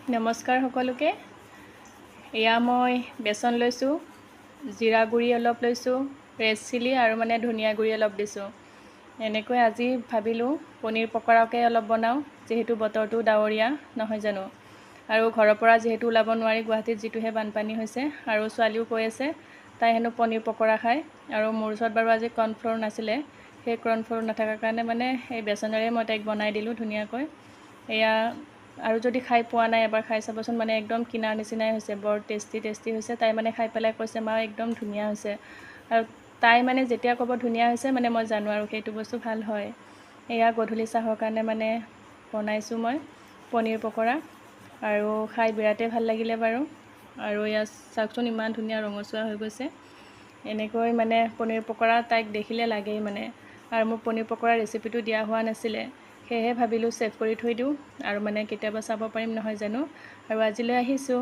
নমস্কাৰ সকলোকে। এয়া মই বেচন লৈছোঁ, জিৰা গুড়ি অলপ লৈছোঁ, ৰেড চিলি আৰু ধনিয়া গুড়ি অলপ দিছোঁ। এনেকৈ আজি ভাবিলোঁ পনীৰ পকৰাকে অলপ বনাওঁ, যিহেতু বতৰটো ডাৱৰীয়া নহয় জানো। আৰু ঘৰৰ পৰা যিহেতু ওলাব নোৱাৰি, গুৱাহাটীত যিটোহে বানপানী হৈছে, আৰু ছোৱালীও কৈ আছে তাই হেনো পনীৰ পকৰা খায়। আৰু মোৰ ওচৰত বাৰু আজি কৰ্ণফ্ল'ৰ নাছিলে, সেই কৰ্ণফ্ল'ৰ নাথাকাৰ কাৰণে এই বেচনেৰে মই তাইক বনাই দিলোঁ ধুনীয়াকৈ। এয়া আৰু যদি খাই পোৱা নাই এবাৰ খাই চাবচোন, একদম কিনাৰ নিচিনাই হৈছে, বৰ টেষ্টি হৈছে। তাই খাই পেলাই কৈছে মা একদম ধুনীয়া হৈছে। আৰু তাই যেতিয়া ক'ব ধুনীয়া হৈছে মই জানো আৰু সেইটো বস্তু ভাল হয়। এয়া গধূলি চাহৰ কাৰণে বনাইছোঁ মই পনীৰ পকৰা, আৰু খাই বিৰাটেই ভাল লাগিলে বাৰু। আৰু এয়া চাওকচোন ইমান ধুনীয়া ৰঙচুৱা হৈ গৈছে। এনেকৈ পনীৰ পকৰা তাইক দেখিলে লাগেই আৰু মোৰ পনীৰ পকৰা ৰেচিপিটো দিয়া হোৱা নাছিলে, সেয়েহে ভাবিলোঁ ছেভ কৰি থৈ দিওঁ আৰু কেতিয়াবা চাব পাৰিম নহয় জানো। আৰু আজিলৈ আহিছোঁ।